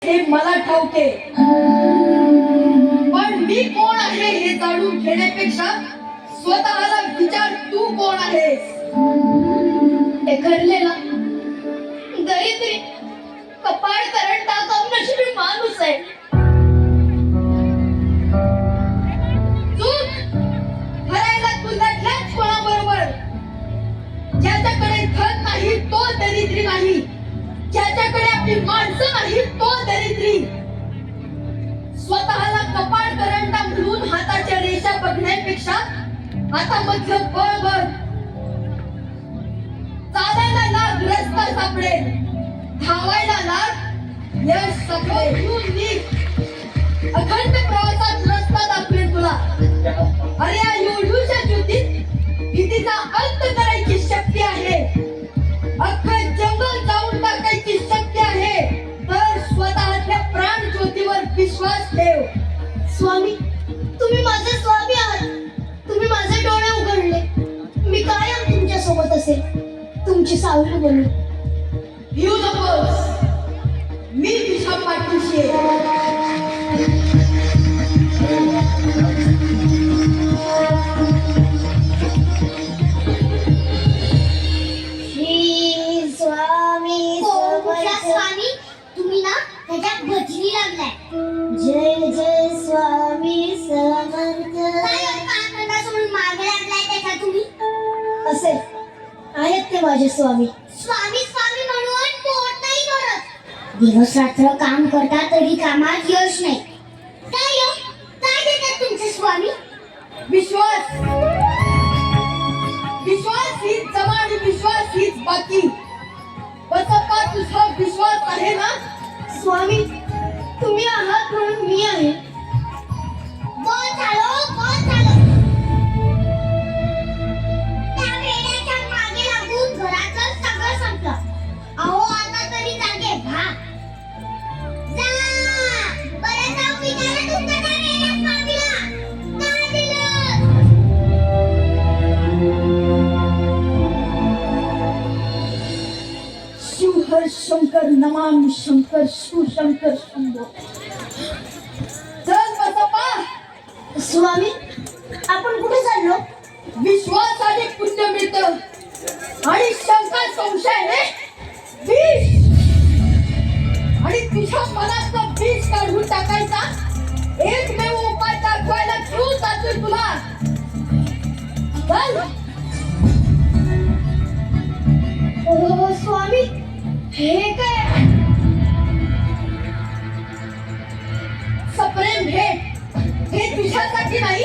हे मला ठाऊके, पण मी कोण आहे हे जाणून घेण्यापेक्षा स्वतःला विचार, तू कोण आहेस? एखरलेला दरिद्री कपाळ करंटा कमनशिबी माणूस आहे. चूक भरायला तू लढल्याच कोणाबरोबर? ज्याच्याकडे धन नाही तो दरिद्री नाही, ज्याच्याकडे आपली माणसं नाही तो दरिद्री. स्वतःला कपाळ करंटा म्हणून हाताच्या रेषा बघण्यापेक्षा हातामधलं बळ बघ. चालायला लाग रस्ता सापडेल, धावायला लाग यश सापडेल. अखंड प्रवासात रस्ता दाखवेल तुला. अरे या एवढ्याशा ज्योतीत भीतीचा अंत करायची शक्ती आहे. अख्खं जंगल जाऊन टाकायची शक्ती आहे. तर स्वतःच्या प्राण ज्योतीवर विश्वास ठेव. स्वामी, तुम्ही माझे स्वामी आहात. तुम्ही माझे डोळे उघडले. मी कायम तुमच्या सोबत असेल, तुमची सावली बनू. भिऊ नकोस, मी तुझ्या पाठीशी आहे. श्री स्वामी स्वामी, तुम्ही ना त्याच्यात भजनी लागलाय. जय जय स्वामी समर्थ. सोडून मागे लागलाय त्याच्या तुम्ही. असेल, आहेत ते माझे स्वामी. स्वामी स्वामी म्हणून पोट नाही भरत. दिवस रात्र काम करता तरी कामात यश नाही. काय देतात तुमचे स्वामी? विश्वास. विश्वास हीच जमा आणि विश्वास हीच बाकी. बसप्पा, तुझा विश्वास आहे ना? स्वामी, तुम्ही आहात म्हणून मी आहे. कोण झालो त्या वेड्याच्या मागे लागून घराचं सगळं संपलं. अहो, आता तरी जागे व्हा. जा, बरं जाऊ विचारा तुमच्या त्या वेड्या स्वामीला. काय दिलं? शिव हर शंकर, नमामि शंकर, शिव शंकर शंभो. चल बसप्पा. स्वामी, आपण कुठे चाललो? विश्वास आणि पुण्य मिळतं आणि शंका संशयाने विष. आणि तुझ्या मनाचं विष काढून टाकायचा एकमेव उपाय दाखवायला घेऊन जातोय तुला. चल. ओ स्वामी, हे काय? सप्रेम भेट. हे तुझ्यासाठी नाही,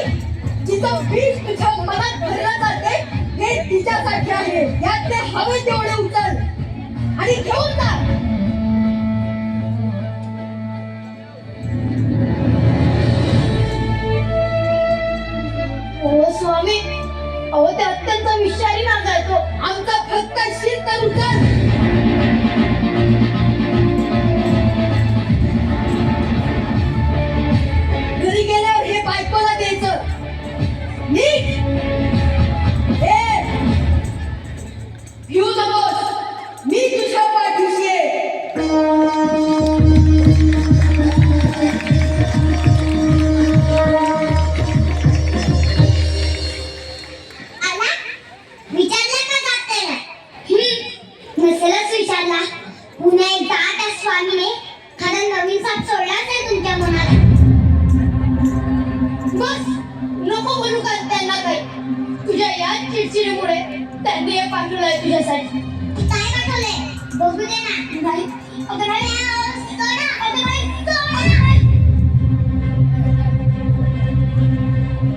जिचं विष तुझ्या मनात भरलं जाते हे तिच्यासाठी आहे. यातले हवे तेवढे उचल आणि घेऊन जा. ओ स्वामी, अहो ते अत्यंत विषारी नाग आहे तो. आमचा फक्त शीत तर उचल. घरी गेल्यावर हे बायकोला द्यायचं. नीट. भिऊ नकोस, मी तुझ्या पाठीशी आहे. आला? विचारलं का जाते ना? नसेलच विचारला. पुन्हा एकदा त्या स्वामीने खरं नवीन साप सोडलाच आहे तुमच्या मनात. बस, नको बोलू का त्यांना काही. तुझ्या या चिडचिडीमुळे त्यांनी हे पाठवलंय तुझ्यासाठी. काय पाठवलंय? बघू दे ना. नाही, अगं नाही, सोडा. अगं नाही, सोडा.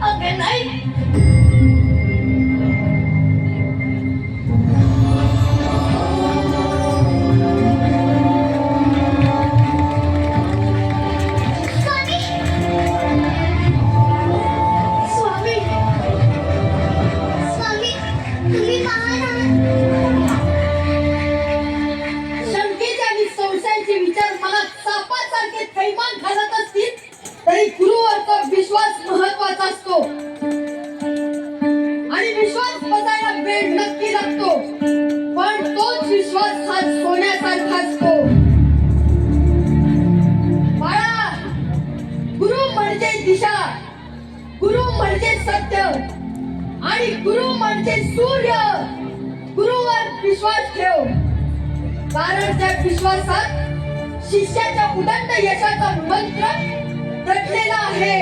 अगं नाही. स्वामी, स्वामी, तुम्ही महान आहात. शंकेचे आणि संशयाचे विचार मनात सापासारखे थैमान घालत असतील तरी गुरुवरचा विश्वास महत्वाचा असतो. आणि विश्वास बसायला वेळ नक्की लागतो, पण तोच विश्वास हा सोन्यासारखा असतो. आणि गुरु म्हणजे सूर्य. गुरुवर विश्वास ठेव, कारण त्या विश्वासात शिष्याच्या उदंड यशाचा मंत्र दडलेला आहे.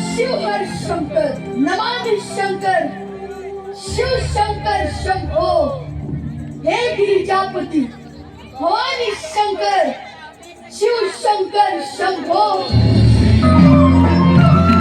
शिव हर शंकर, नमामि शंकर, शिव शंकर शंभो. हे गिरिजापती भवानी शंकर, शिव शंकर शंभो.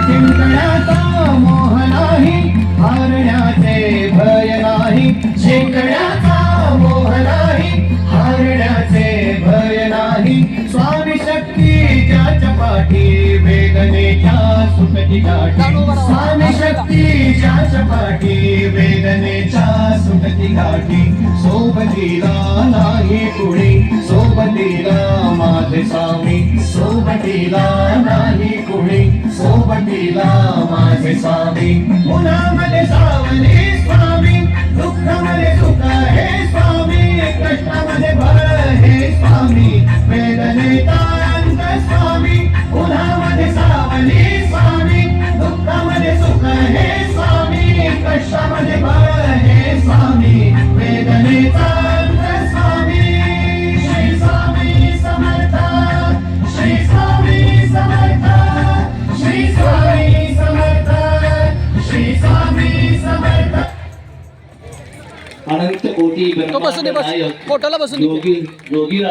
जिंकण्याचा मोह नाही, हारण्याचे भय नाही. जिंकण्याचा मोह नाही, हारण्याचे भय नाही. स्वामी शक्ती ज्याच्या पाठी, वेदनेच्या सुखती गाठी. स्वामी शक्ती ज्याच्या पाठी, वेदनेच्या सुखती गाठी. सोबतीला नाही कुणी, सोबतीला माझे स्वामी. सोबतीला नाही कुणी, सोबतीला माझे स्वामी. उन्हामध्ये सावली स्वामी, दुःखामध्ये सुख हे स्वामी. कष्टामध्ये बळ हे स्वामी, वेदनेचा अंत स्वामी. उन्हामध्ये सावली स्वामी, दुःखामध्ये सुख हे स्वामी. कष्टामध्ये बळ हे स्वामी, वेदनेचा अंत स्वामी. श्री स्वामी समर्थ, श्री स्वामी समर्थ, श्री स्वामी समर्थ, श्री स्वामी समर्थ. अनंत कोटी तो बसून दे, बस. ब्रह्मांड नायक पोटाला बसून दे. योगी